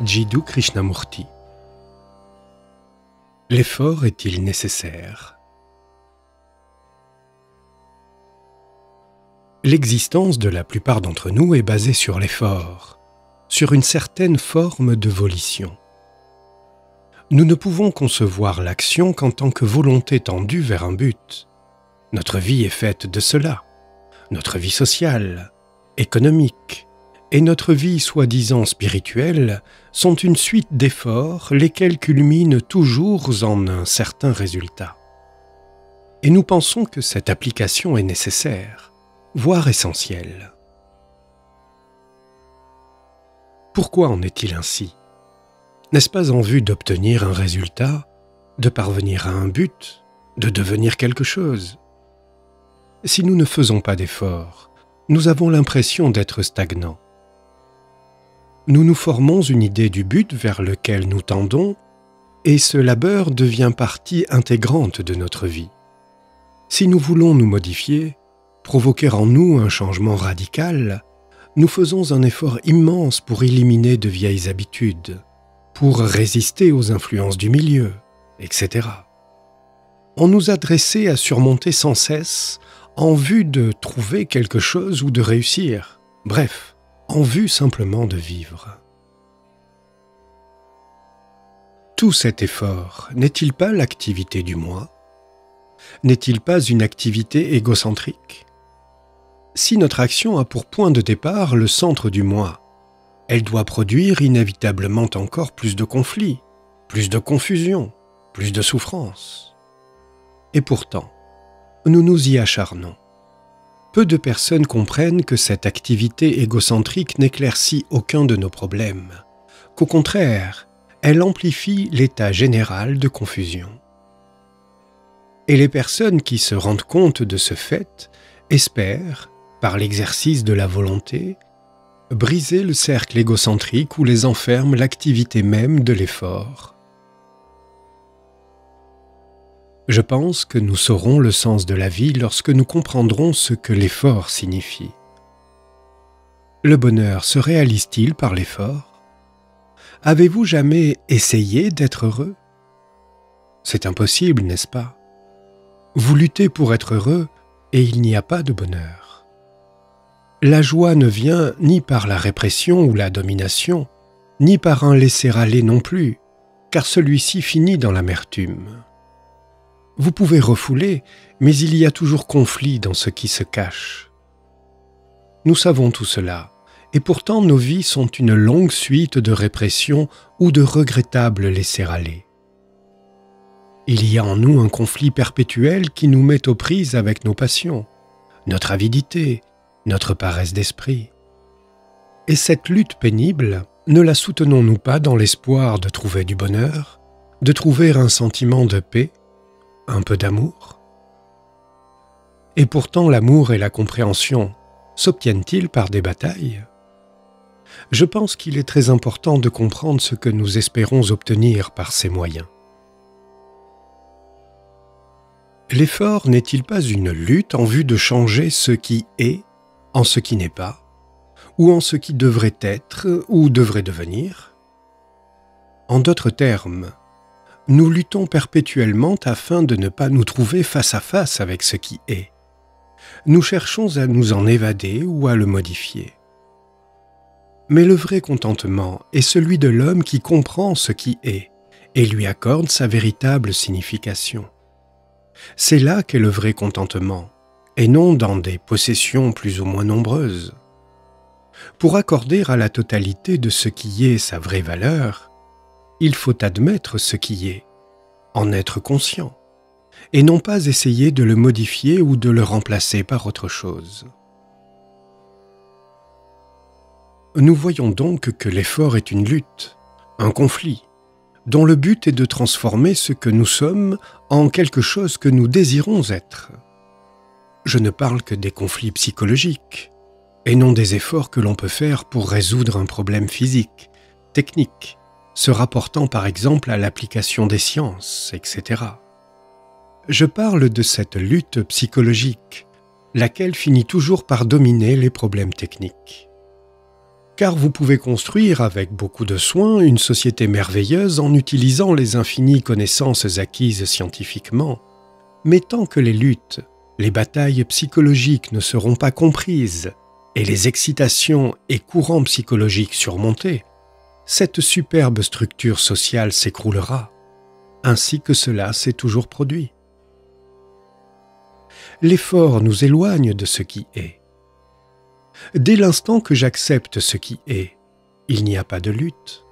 Jiddu Krishnamurti. L'effort est-il nécessaire? L'existence de la plupart d'entre nous est basée sur l'effort, sur une certaine forme de volition. Nous ne pouvons concevoir l'action qu'en tant que volonté tendue vers un but. Notre vie est faite de cela. Notre vie sociale, économique et notre vie soi-disant spirituelle sont une suite d'efforts lesquels culminent toujours en un certain résultat. Et nous pensons que cette application est nécessaire, voire essentielle. Pourquoi en est-il ainsi? N'est-ce pas en vue d'obtenir un résultat, de parvenir à un but, de devenir quelque chose? Si nous ne faisons pas d'efforts, nous avons l'impression d'être stagnants. Nous nous formons une idée du but vers lequel nous tendons, et ce labeur devient partie intégrante de notre vie. Si nous voulons nous modifier, provoquer en nous un changement radical, nous faisons un effort immense pour éliminer de vieilles habitudes, pour résister aux influences du milieu, etc. On nous a dressés à surmonter sans cesse en vue de trouver quelque chose ou de réussir, bref, en vue simplement de vivre. Tout cet effort n'est-il pas l'activité du moi? N'est-il pas une activité égocentrique? Si notre action a pour point de départ le centre du moi, elle doit produire inévitablement encore plus de conflits, plus de confusion, plus de souffrance. Et pourtant, nous nous y acharnons. Peu de personnes comprennent que cette activité égocentrique n'éclaircit aucun de nos problèmes, qu'au contraire, elle amplifie l'état général de confusion. Et les personnes qui se rendent compte de ce fait espèrent, par l'exercice de la volonté, briser le cercle égocentrique où les enferme l'activité même de l'effort. Je pense que nous saurons le sens de la vie lorsque nous comprendrons ce que l'effort signifie. Le bonheur se réalise-t-il par l'effort? Avez-vous jamais essayé d'être heureux? C'est impossible, n'est-ce pas? Vous luttez pour être heureux et il n'y a pas de bonheur. La joie ne vient ni par la répression ou la domination, ni par un laisser-aller non plus, car celui-ci finit dans l'amertume. Vous pouvez refouler, mais il y a toujours conflit dans ce qui se cache. Nous savons tout cela, et pourtant nos vies sont une longue suite de répression ou de regrettables laisser-aller. Il y a en nous un conflit perpétuel qui nous met aux prises avec nos passions, notre avidité, notre paresse d'esprit. Et cette lutte pénible, ne la soutenons-nous pas dans l'espoir de trouver du bonheur, de trouver un sentiment de paix, un peu d'amour? Et pourtant l'amour et la compréhension s'obtiennent-ils par des batailles? Je pense qu'il est très important de comprendre ce que nous espérons obtenir par ces moyens. L'effort n'est-il pas une lutte en vue de changer ce qui est en ce qui n'est pas, ou en ce qui devrait être ou devrait devenir? En d'autres termes, nous luttons perpétuellement afin de ne pas nous trouver face à face avec ce qui est. Nous cherchons à nous en évader ou à le modifier. Mais le vrai contentement est celui de l'homme qui comprend ce qui est et lui accorde sa véritable signification. C'est là qu'est le vrai contentement, et non dans des possessions plus ou moins nombreuses. Pour accorder à la totalité de ce qui est sa vraie valeur, il faut admettre ce qui est, en être conscient, et non pas essayer de le modifier ou de le remplacer par autre chose. Nous voyons donc que l'effort est une lutte, un conflit, dont le but est de transformer ce que nous sommes en quelque chose que nous désirons être. Je ne parle que des conflits psychologiques, et non des efforts que l'on peut faire pour résoudre un problème physique, technique, se rapportant par exemple à l'application des sciences, etc. Je parle de cette lutte psychologique, laquelle finit toujours par dominer les problèmes techniques. car vous pouvez construire avec beaucoup de soin une société merveilleuse en utilisant les infinies connaissances acquises scientifiquement. Mais tant que les luttes, les batailles psychologiques ne seront pas comprises et les excitations et courants psychologiques surmontés, cette superbe structure sociale s'écroulera, ainsi que cela s'est toujours produit. L'effort nous éloigne de ce qui est. Dès l'instant que j'accepte ce qui est, il n'y a pas de lutte.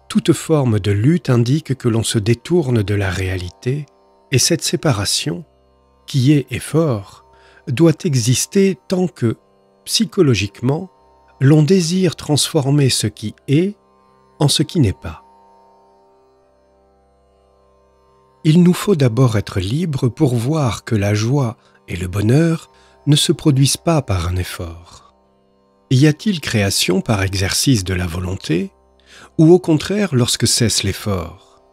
Toute forme de lutte indique que l'on se détourne de la réalité, et cette séparation, qui est effort, doit exister tant que, psychologiquement, l'on désire transformer ce qui est en ce qui n'est pas. Il nous faut d'abord être libres pour voir que la joie et le bonheur ne se produisent pas par un effort. Y a-t-il création par exercice de la volonté, ou au contraire lorsque cesse l'effort?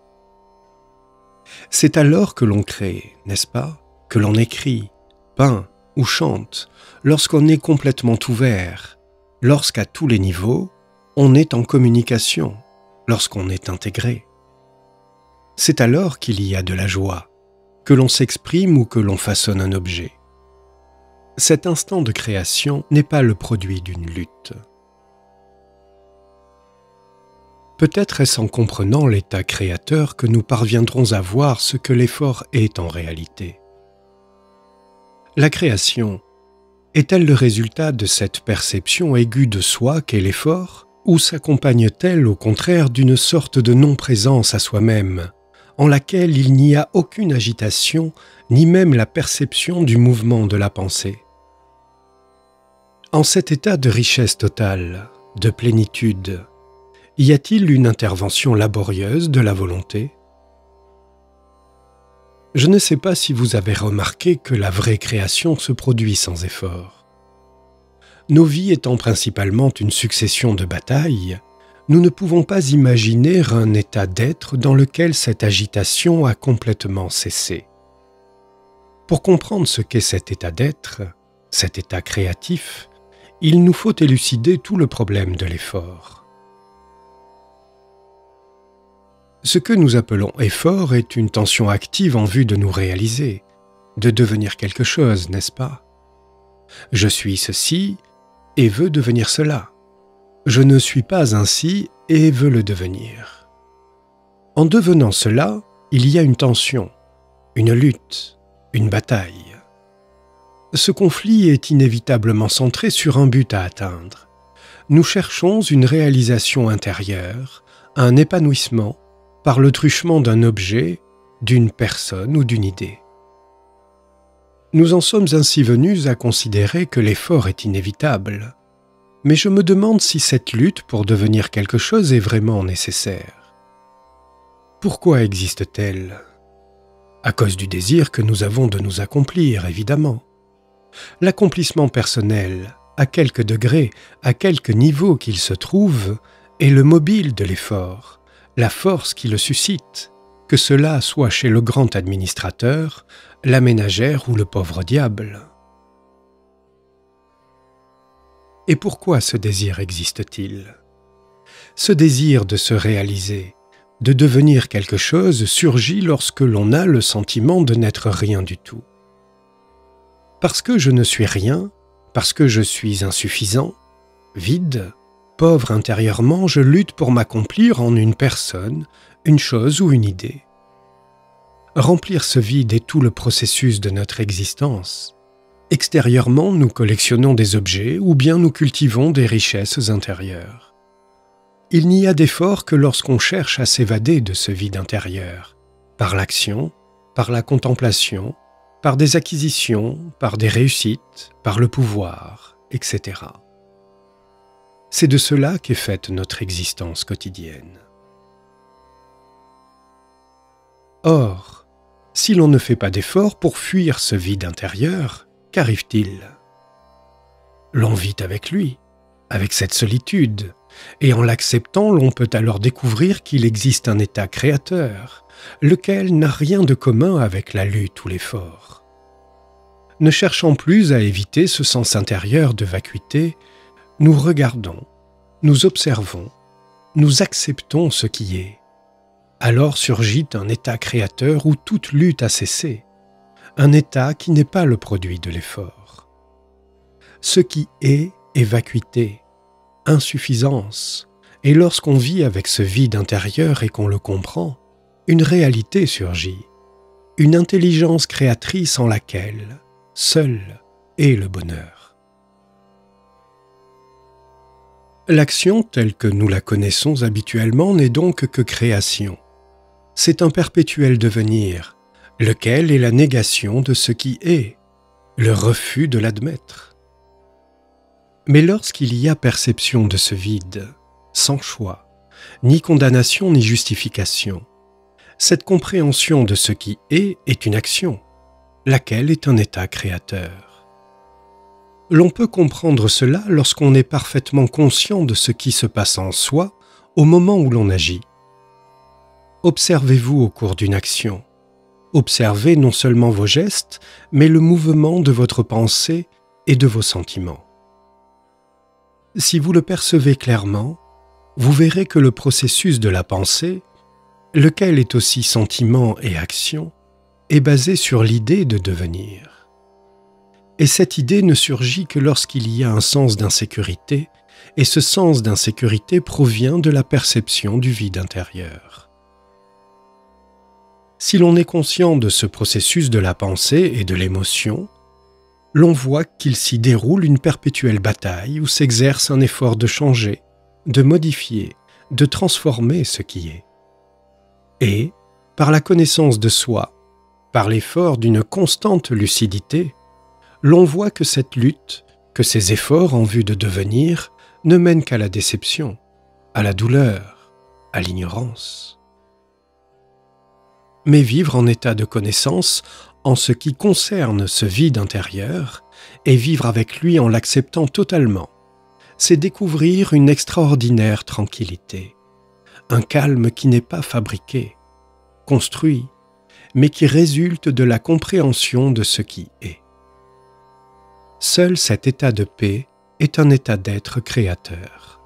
C'est alors que l'on crée, n'est-ce pas, que l'on écrit, peint ou chante, lorsqu'on est complètement ouvert, lorsqu'à tous les niveaux, on est en communication, lorsqu'on est intégré. C'est alors qu'il y a de la joie, que l'on s'exprime ou que l'on façonne un objet. Cet instant de création n'est pas le produit d'une lutte. Peut-être est-ce en comprenant l'état créateur que nous parviendrons à voir ce que l'effort est en réalité. La création est-elle le résultat de cette perception aiguë de soi qu'est l'effort, ou s'accompagne-t-elle au contraire d'une sorte de non-présence à soi-même, en laquelle il n'y a aucune agitation, ni même la perception du mouvement de la pensée? En cet état de richesse totale, de plénitude, y a-t-il une intervention laborieuse de la volonté? Je ne sais pas si vous avez remarqué que la vraie création se produit sans effort. Nos vies étant principalement une succession de batailles, nous ne pouvons pas imaginer un état d'être dans lequel cette agitation a complètement cessé. Pour comprendre ce qu'est cet état d'être, cet état créatif, il nous faut élucider tout le problème de l'effort. Ce que nous appelons effort est une tension active en vue de nous réaliser, de devenir quelque chose, n'est-ce pas? Je suis ceci et veux devenir cela. Je ne suis pas ainsi et veux le devenir. En devenant cela, il y a une tension, une lutte, une bataille. Ce conflit est inévitablement centré sur un but à atteindre. Nous cherchons une réalisation intérieure, un épanouissement, par le truchement d'un objet, d'une personne ou d'une idée. Nous en sommes ainsi venus à considérer que l'effort est inévitable. Mais je me demande si cette lutte pour devenir quelque chose est vraiment nécessaire. Pourquoi existe-t-elle? À cause du désir que nous avons de nous accomplir, évidemment. L'accomplissement personnel, à quelque degré, à quelque niveau qu'il se trouve, est le mobile de l'effort, la force qui le suscite, que cela soit chez le grand administrateur, la ménagère ou le pauvre diable. Et pourquoi ce désir existe-t-il? Ce désir de se réaliser, de devenir quelque chose, surgit lorsque l'on a le sentiment de n'être rien du tout. Parce que je ne suis rien, parce que je suis insuffisant, vide, pauvre intérieurement, je lutte pour m'accomplir en une personne, une chose ou une idée. Remplir ce vide est tout le processus de notre existence. Extérieurement, nous collectionnons des objets ou bien nous cultivons des richesses intérieures. Il n'y a d'effort que lorsqu'on cherche à s'évader de ce vide intérieur, par l'action, par la contemplation, par des acquisitions, par des réussites, par le pouvoir, etc. C'est de cela qu'est faite notre existence quotidienne. Or, si l'on ne fait pas d'effort pour fuir ce vide intérieur, qu'arrive-t-il? L'on vit avec lui, avec cette solitude, et en l'acceptant, l'on peut alors découvrir qu'il existe un état créateur, lequel n'a rien de commun avec la lutte ou l'effort. Ne cherchant plus à éviter ce sens intérieur de vacuité, nous regardons, nous observons, nous acceptons ce qui est. Alors surgit un état créateur où toute lutte a cessé, un état qui n'est pas le produit de l'effort. Ce qui est vacuité, insuffisance, et lorsqu'on vit avec ce vide intérieur et qu'on le comprend, une réalité surgit, une intelligence créatrice en laquelle, seul, est le bonheur. L'action telle que nous la connaissons habituellement n'est donc que création. C'est un perpétuel devenir, lequel est la négation de ce qui est, le refus de l'admettre. Mais lorsqu'il y a perception de ce vide, sans choix, ni condamnation ni justification, cette compréhension de ce qui est une action, laquelle est un état créateur. L'on peut comprendre cela lorsqu'on est parfaitement conscient de ce qui se passe en soi au moment où l'on agit. Observez-vous au cours d'une action. Observez non seulement vos gestes, mais le mouvement de votre pensée et de vos sentiments. Si vous le percevez clairement, vous verrez que le processus de la pensée, lequel est aussi sentiment et action, est basé sur l'idée de devenir. Et cette idée ne surgit que lorsqu'il y a un sens d'insécurité, et ce sens d'insécurité provient de la perception du vide intérieur. Si l'on est conscient de ce processus de la pensée et de l'émotion, l'on voit qu'il s'y déroule une perpétuelle bataille où s'exerce un effort de changer, de modifier, de transformer ce qui est. Et, par la connaissance de soi, par l'effort d'une constante lucidité, l'on voit que cette lutte, que ces efforts en vue de devenir, ne mènent qu'à la déception, à la douleur, à l'ignorance. Mais vivre en état de connaissance en ce qui concerne ce vide intérieur, et vivre avec lui en l'acceptant totalement, c'est découvrir une extraordinaire tranquillité, un calme qui n'est pas fabriqué, construit, mais qui résulte de la compréhension de ce qui est. Seul cet état de paix est un état d'être créateur.